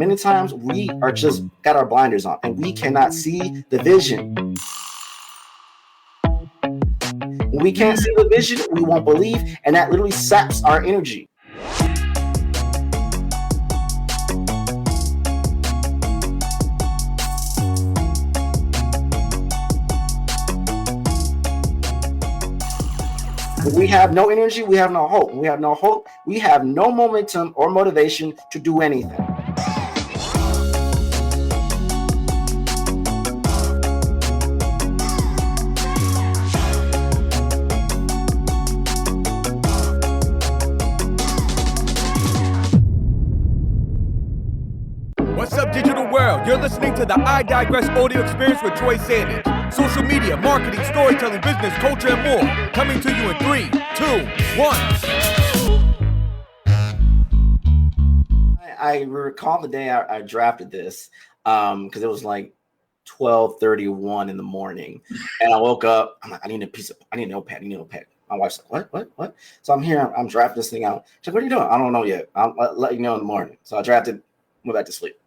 many times we are just got our blinders on and we cannot see the vision. When we can't see the vision, we won't believe, and that literally saps our energy. When we have no energy, we have no hope. When we have no hope, we have no momentum or motivation to do anything. What's up, digital world? You're listening to the I Digress audio experience with Troy Sandidge. Social media, marketing, storytelling, business, culture, and more. Coming to you in 3, 2, 1. I recall the day I drafted this because it was like 12:31 in the morning, and I woke up. I'm like, I need a notepad. My wife's like, what? So I'm here. I'm drafting this thing out. She's like, what are you doing? I don't know yet. I'll let you know in the morning. So I drafted. Went back to sleep.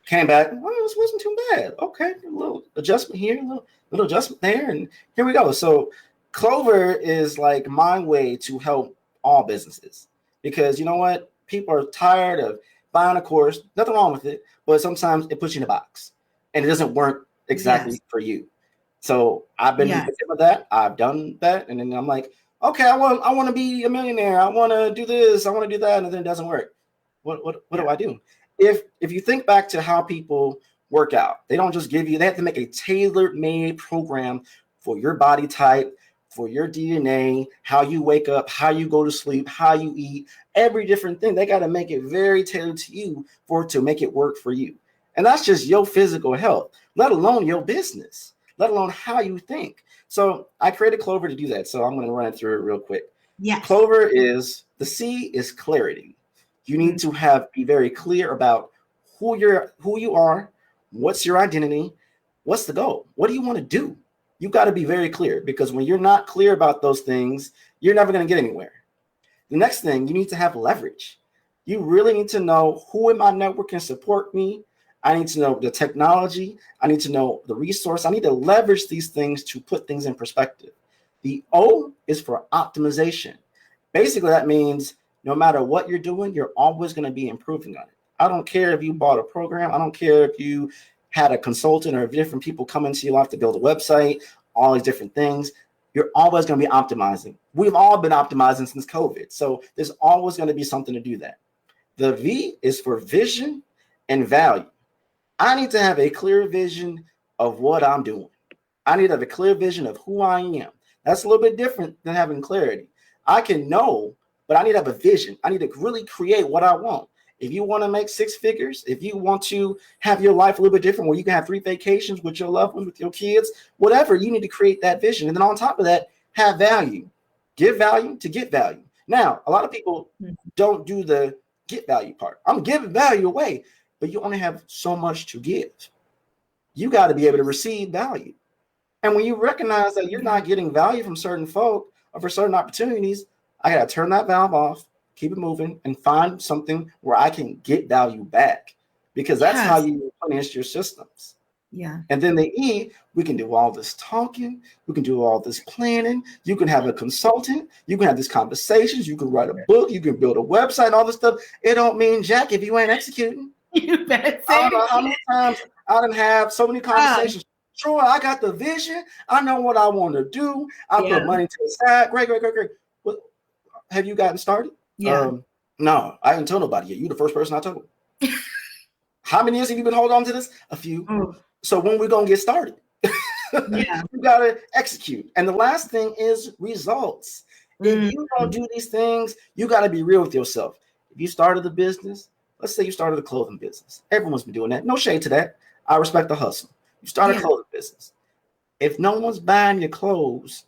Came back. Well, this wasn't too bad. Okay, a little adjustment here, a little adjustment there, and here we go. So Clover is like my way to help all businesses, because you know what? People are tired of buying a course. Nothing wrong with it, but sometimes it puts you in a box and it doesn't work exactly for you. So I've been victim of that. I've done that, and then I'm like, okay, I want to be a millionaire. I want to do this. I want to do that, and then it doesn't work. What do I do? If you think back to how people work out, they don't just give you, they have to make a tailor-made program for your body type, for your DNA, how you wake up, how you go to sleep, how you eat, every different thing. They got to make it very tailored to you to make it work for you. And that's just your physical health, let alone your business, let alone how you think. So I created Clover to do that. So I'm going to run it through it real quick. Yes. Clover is, the C is clarity. You need to be very clear about who you are, what's your identity, what's the goal, what do you want to do? You got to be very clear, because when you're not clear about those things, you're never going to get anywhere. The next thing, you need to have leverage. You really need to know who in my network can support me. I need to know the technology. I need to know the resource. I need to leverage these things to put things in perspective. The O is for optimization. Basically, that means no matter what you're doing, you're always going to be improving on it. I don't care if you bought a program. I don't care if you had a consultant or different people come into your life to build a website, all these different things. You're always going to be optimizing. We've all been optimizing since COVID. So there's always going to be something to do that. The V is for vision and value. I need to have a clear vision of what I'm doing. I need to have a clear vision of who I am. That's a little bit different than having clarity. I can know, but I need to have a vision. I need to really create what I want. If you want to make 6 figures, if you want to have your life a little bit different, where you can have 3 vacations with your loved ones, with your kids, whatever, you need to create that vision. And then on top of that, have value. Give value to get value. Now, a lot of people don't do the get value part. I'm giving value away, but you only have so much to give. You got to be able to receive value. And when you recognize that you're not getting value from certain folk or for certain opportunities, I got to turn that valve off, keep it moving, and find something where I can get value back, because that's how you replenish your systems. Yeah. And then the E, we can do all this talking. We can do all this planning. You can have a consultant. You can have these conversations. You can write a book. You can build a website, all this stuff. It don't mean jack if you ain't executing. You better say I don't know how many times I done have so many conversations. Troy, I got the vision. I know what I want to do. I put money to the side. Great. Well, have you gotten started? Yeah. No, I haven't told nobody yet. You're the first person I told. How many years have you been holding on to this? A few. So when we're going to get started? You got to execute. And the last thing is results. If you don't do these things, you got to be real with yourself. If you started a business, let's say you started a clothing business. Everyone's been doing that. No shade to that. I respect the hustle. You start a clothing business. If no one's buying your clothes,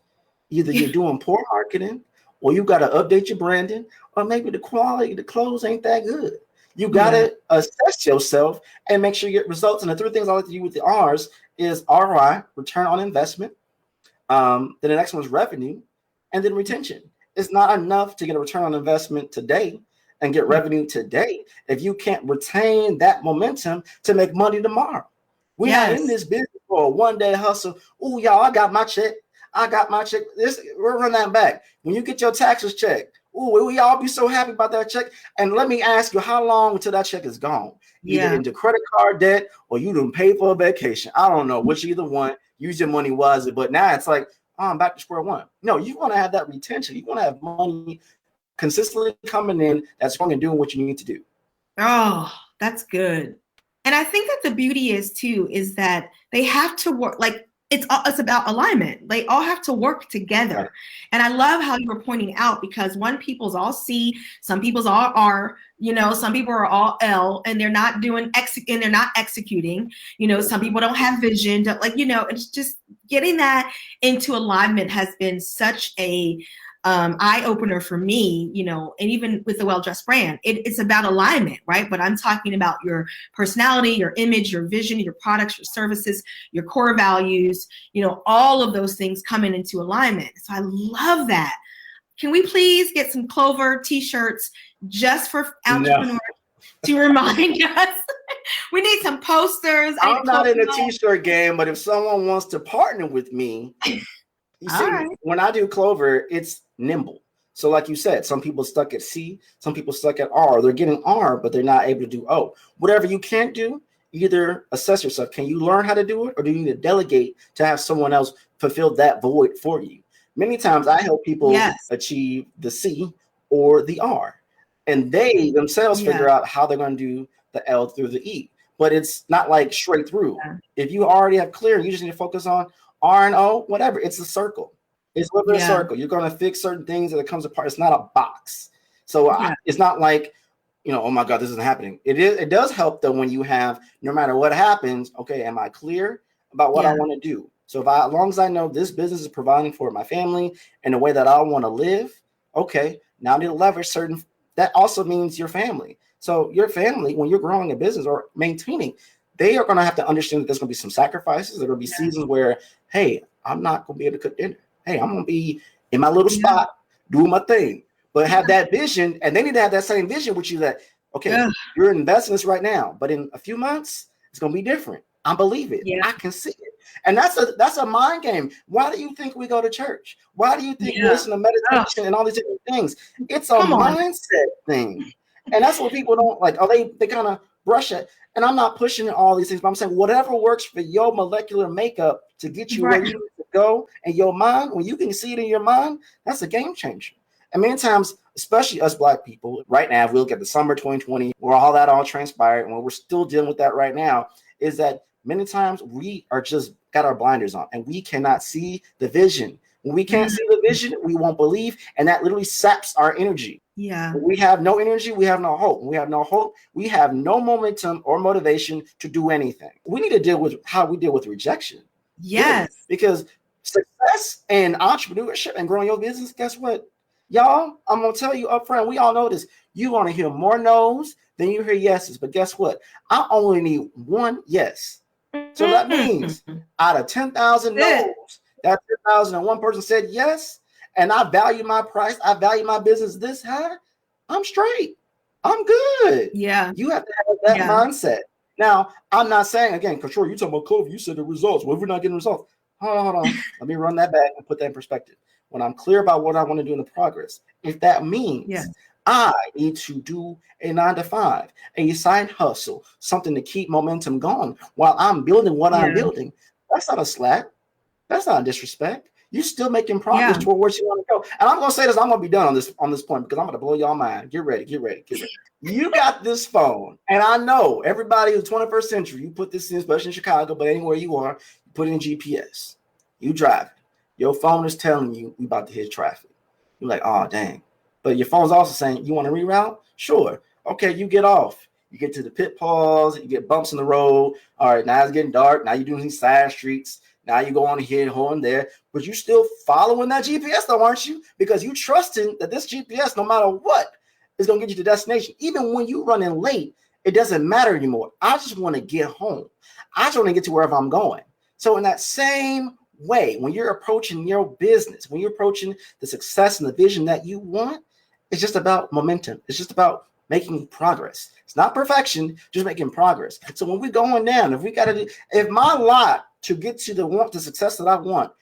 either you're doing poor marketing, or you got to update your branding, or maybe the quality of the clothes ain't that good. You got to assess yourself and make sure you get results. And the 3 things I like to do with the R's is ROI, return on investment. Then the next one is revenue, and then retention. It's not enough to get a return on investment today. and get revenue today if you can't retain that momentum to make money tomorrow. We're not in this business for a one-day hustle. Oh, y'all, I got my check. We're running that back. When you get your taxes checked, we all be so happy about that check. And let me ask you, how long until that check is gone? Either into credit card debt or you done pay for a vacation. I don't know which either one. Use your money wisely. But now it's like, I'm back to square one. No, you want to have that retention. You want to have money consistently coming in that's going and doing what you need to do. Oh, that's good. And I think that the beauty is too, is that they have to work, like it's about alignment. They all have to work together. Right. And I love how you were pointing out, because one people's all C, some people's all R, some people are all L, and they're not and they're not executing, some people don't have vision, it's just getting that into alignment has been such a eye-opener for me, and even with the Well-Dressed brand, it's about alignment, right? But I'm talking about your personality, your image, your vision, your products, your services, your core values, all of those things coming into alignment. So I love that. Can we please get some Clover t-shirts just for entrepreneurs to remind us? We need some posters. I'm not in a t-shirt game, but if someone wants to partner with me, you see, when I do Clover, it's nimble. So like you said, some people stuck at C, some people stuck at R. They're getting R, but they're not able to do O. Whatever you can't do, either assess yourself. Can you learn how to do it, or do you need to delegate to have someone else fulfill that void for you? Many times I help people achieve the C or the R, and they themselves figure out how they're going to do the L through the E. But it's not like straight through. If you already have clear, you just need to focus on R and O, whatever. It's a circle. It's a little circle. You're going to fix certain things that it comes apart. It's not a box. So it's not like, oh my God, this isn't happening. It does help though when you have, no matter what happens, okay, am I clear about what I want to do? So as long as I know this business is providing for my family in a way that I want to live, okay, now I need to leverage certain, that also means your family. So your family, when you're growing a business or maintaining, they are going to have to understand that there's going to be some sacrifices. There are going to be seasons where, hey, I'm not going to be able to cook dinner. Hey, I'm going to be in my little spot doing my thing. But have that vision, and they need to have that same vision with you that, okay, you're investing this right now, but in a few months, it's going to be different. I believe it. I can see it. And that's a mind game. Why do you think we go to church? Why do you think we listen to meditation and all these different things? It's a mindset thing. And that's what people don't like. They kind of brush it. And I'm not pushing all these things, but I'm saying whatever works for your molecular makeup to get you where you need to go in your mind, when you can see it in your mind, that's a game changer. And many times, especially us Black people, right now, if we look at the summer 2020, where all transpired, and we're still dealing with that right now, is that many times we are just got our blinders on and we cannot see the vision. When we can't see the vision, we won't believe, and that literally saps our energy. When we have no energy, we have no hope. When we have no hope, we have no momentum or motivation to do anything. We need to deal with how we deal with rejection. Yes. Because success and entrepreneurship and growing your business, guess what? Y'all, I'm going to tell you up front, we all know this. You want to hear more no's than you hear yeses. But guess what? I only need one yes. So that means out of 10,000 no's, that 10,001 person said yes, and I value my price, I value my business this high, I'm straight. I'm good. Yeah. You have to have that mindset. Now, I'm not saying, again, Control, you talking about Clover, you said the results. Well, if we're not getting results, hold on. Let me run that back and put that in perspective. When I'm clear about what I want to do in the progress, if that means I need to do a 9-to-5, a side hustle, something to keep momentum going while I'm building what I'm building, that's not a slack. That's not a disrespect. You're still making progress toward where you want to go. And I'm going to say this, I'm going to be done on this point because I'm going to blow y'all mind. Get ready. You got this phone, and I know everybody in the 21st century, you put this in, especially in Chicago, but anywhere you are, you put it in GPS. You drive it. Your phone is telling you we about to hit traffic. You're like, oh, dang. But your phone's also saying, you want to reroute? Sure. Okay, you get off. You get to the pitfalls. You get bumps in the road. All right, now it's getting dark. Now you're doing these side streets. Now you go on here, hold there. But you still following that GPS, though, aren't you? Because you trusting that this GPS, no matter what, is going to get you to the destination. Even when you running late, it doesn't matter anymore. I just want to get home. I just want to get to wherever I'm going. So in that same way, when you're approaching your business, when you're approaching the success and the vision that you want, It's just about momentum. It's just about making progress. It's not perfection, just making progress. So when we're going down, if my lot to get to the success that I want,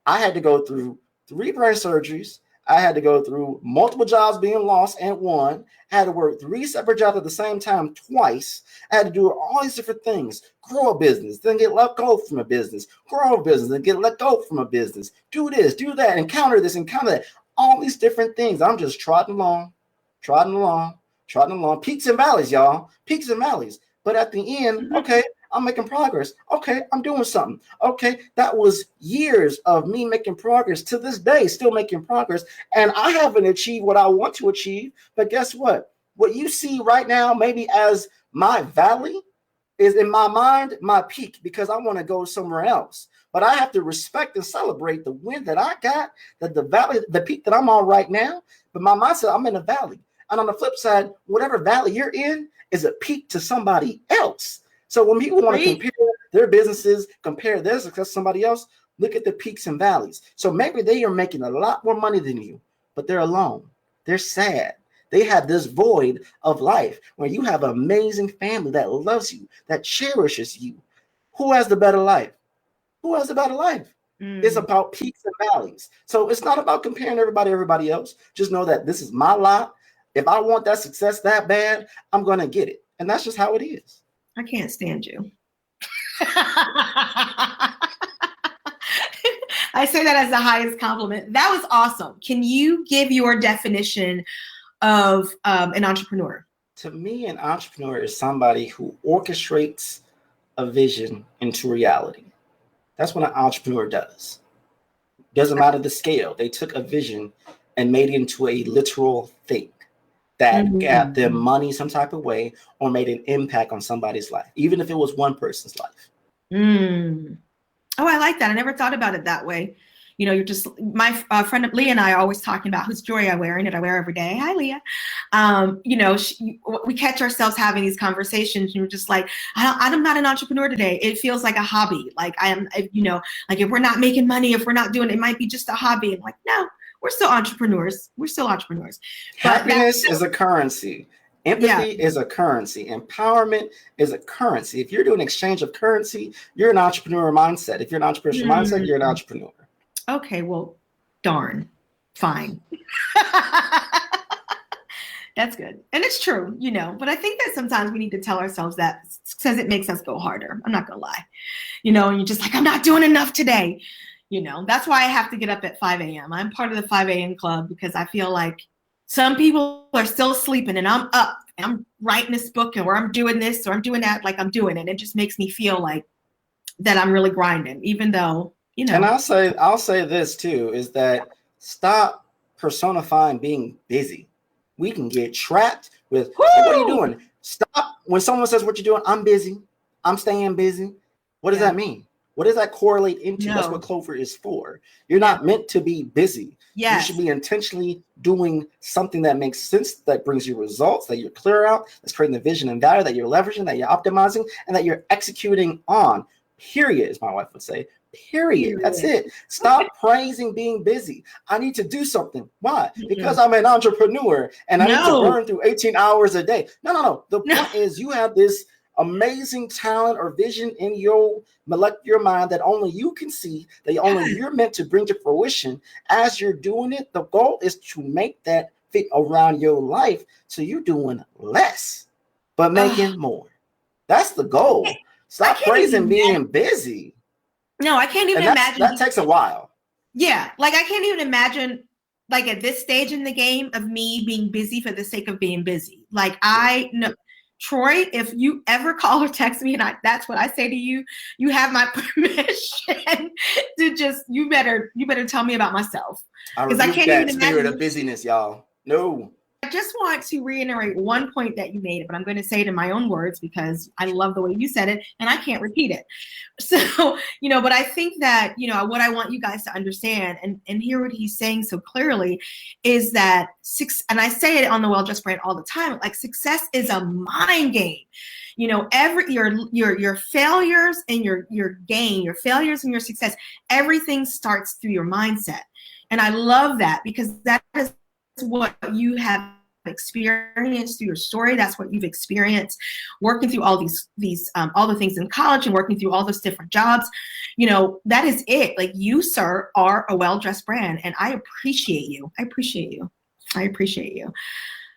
I had to go through 3 brain surgeries. I had to go through multiple jobs being lost and won. I had to work 3 separate jobs at the same time twice. I had to do all these different things. Grow a business, then get let go from a business. Grow a business, then get let go from a business. Do this, do that, encounter this, encounter that. All these different things. I'm just trotting along, peaks and valleys, y'all, peaks and valleys. But at the end, okay, I'm making progress. Okay, I'm doing something. Okay, that was years of me making progress. To this day, still making progress. And I haven't achieved what I want to achieve. But guess what? What you see right now, maybe as my valley, is in my mind my peak, because I want to go somewhere else. But I have to respect and celebrate the win that I got, that the valley, the peak that I'm on right now. But my mindset, I'm in a valley. And on the flip side, whatever valley you're in is a peak to somebody else. So when people want to compare their businesses, compare their success to somebody else, look at the peaks and valleys. So maybe they are making a lot more money than you, but they're alone. They're sad. They have this void of life where you have an amazing family that loves you, that cherishes you. Who has the better life? Who has a better life? It's about peaks and valleys. So it's not about comparing everybody else. Just know that this is my lot. If I want that success that bad, I'm going to get it. And that's just how it is. I can't stand you. I say that as the highest compliment. That was awesome. Can you give your definition of an entrepreneur? To me, an entrepreneur is somebody who orchestrates a vision into reality. That's what an entrepreneur does. Doesn't matter the scale. They took a vision and made it into a literal thing that got them money some type of way or made an impact on somebody's life, even if it was one person's life. Oh, I like that. I never thought about it that way. You know, you're just, my friend Leah and I are always talking about whose jewelry I wear and that I wear every day. Hi, Leah. You know, we catch ourselves having these conversations and you're just like, I'm not an entrepreneur today. It feels like a hobby. Like I am, you know, like if we're not making money, if we're not doing it, it might be just a hobby. I'm like, no, we're still entrepreneurs. We're still entrepreneurs. Happiness is a currency. Empathy is a currency. Empowerment is a currency. If you're doing exchange of currency, you're an entrepreneur mindset. If you're an entrepreneurial mindset, you're an entrepreneur. Okay, well, darn, fine. That's good. And it's true, you know, but I think that sometimes we need to tell ourselves that because it makes us go harder. I'm not going to lie. You know, and you're just like, I'm not doing enough today. You know, that's why I have to get up at 5 a.m. I'm part of the 5 a.m. club because I feel like some people are still sleeping and I'm up and I'm writing this book or I'm doing this or I'm doing that, like I'm doing it. It just makes me feel like that I'm really grinding, even though, you know. And I'll say this too, is that stop personifying being busy. We can get trapped with, hey, what are you doing? Stop. When someone says what you're doing, I'm busy. I'm staying busy. What does that mean? What does that correlate into? No. That's what Clover is for. You're not meant to be busy. Yes. You should be intentionally doing something that makes sense, that brings you results, that you're clear out, that's creating the vision and value, that you're leveraging, that you're optimizing, and that you're executing on. Period, as my wife would say. Period. That's it. Stop praising being busy. I need to do something. Why? Because I'm an entrepreneur and I need to burn through 18 hours a day. No. The point is you have this amazing talent or vision in your molecular mind that only you can see, that only you're meant to bring to fruition. As you're doing it, the goal is to make that fit around your life so you're doing less, but making more. That's the goal. Stop praising being busy. No, I can't even imagine. That takes a while. Yeah, like I can't even imagine, like at this stage in the game, of me being busy for the sake of being busy. Like I know, Troy, if you ever call or text me, and that's what I say to you, you have my permission to just you better tell me about myself, because I can't even imagine spirit of busyness, y'all. No. I just want to reiterate one point that you made, but I'm going to say it in my own words because I love the way you said it and I can't repeat it. So, you know, but I think that, you know, what I want you guys to understand and hear what he's saying so clearly is that and I say it on the Well Just brand all the time, like success is a mind game. You know, your failures and your gain, your failures and your success, everything starts through your mindset. And I love that because that is what you have experienced through your story. That's what you've experienced working through all these all the things in college and working through all those different jobs. You know, that is it. Like, you, sir, are a well-dressed brand, and I appreciate you. I appreciate you. I appreciate you.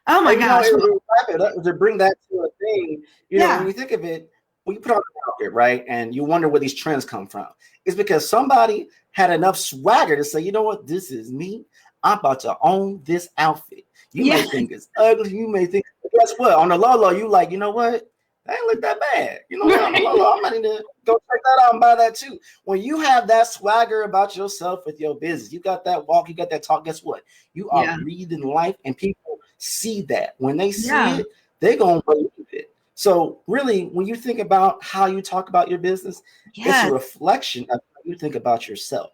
Oh my gosh. To bring that to a thing, you know, when you think of it, when you put on the market, right, and you wonder where these trends come from, it's because somebody had enough swagger to say, you know what, this is me. I'm about to own this outfit. You may think it's ugly. You may think, guess what? On the low, you like, you know what? That ain't look that bad. You know what? On the low, I'm ready to go check that out and buy that too. When you have that swagger about yourself with your business, you got that walk, you got that talk. Guess what? You are breathing life, and people see that. When they see it, they're gonna believe it. So really, when you think about how you talk about your business, it's a reflection of how you think about yourself.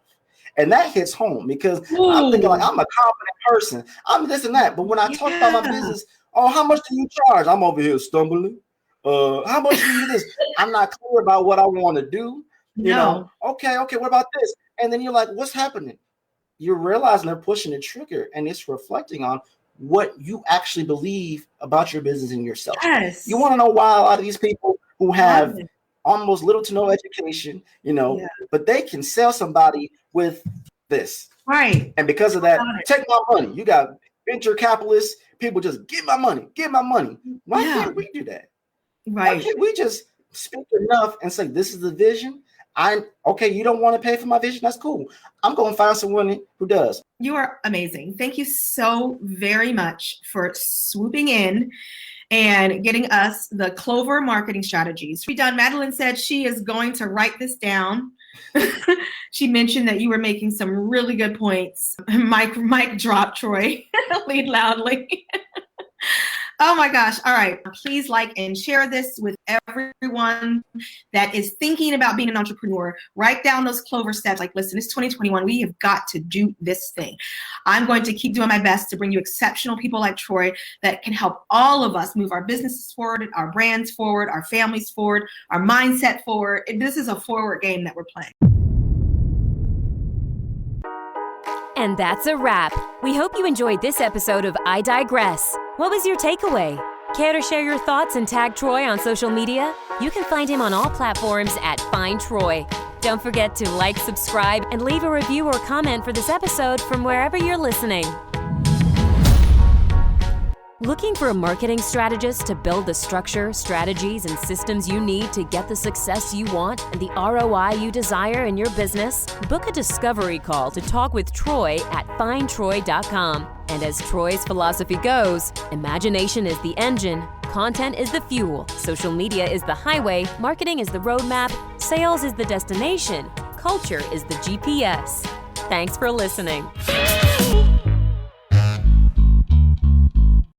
And that hits home because I'm thinking like, I'm a confident person. I'm this and that. But when I talk about my business, oh, how much do you charge? I'm over here stumbling. How much do you do this? I'm not clear about what I want to do. You know, okay, what about this? And then you're like, what's happening? You're realizing they're pushing the trigger, and it's reflecting on what you actually believe about your business and yourself. Yes. You want to know why a lot of these people who have almost little to no education, you know, but they can sell somebody with this. Right. And because of that, take my money. You got venture capitalists, people just give my money. Why can't we do that? Right. Why can't we just speak enough and say, this is the vision? You don't want to pay for my vision? That's cool. I'm going to find someone who does. You are amazing. Thank you so very much for swooping in and getting us the Clover marketing strategies. Madeline said she is going to write this down. She mentioned that you were making some really good points. Mic drop, Troy. Lead loudly. Oh my gosh. All right. Please like and share this with everyone that is thinking about being an entrepreneur. Write down those Clover steps. Like, listen, it's 2021. We have got to do this thing. I'm going to keep doing my best to bring you exceptional people like Troy that can help all of us move our businesses forward, our brands forward, our families forward, our mindset forward. This is a forward game that we're playing. And that's a wrap. We hope you enjoyed this episode of I Digress. What was your takeaway? Care to share your thoughts and tag Troy on social media? You can find him on all platforms at Find Troy. Don't forget to like, subscribe, and leave a review or comment for this episode from wherever you're listening. Looking for a marketing strategist to build the structure, strategies, and systems you need to get the success you want and the ROI you desire in your business? Book a discovery call to talk with Troy at findtroy.com. And as Troy's philosophy goes, imagination is the engine, content is the fuel, social media is the highway, marketing is the roadmap, sales is the destination, culture is the GPS. Thanks for listening.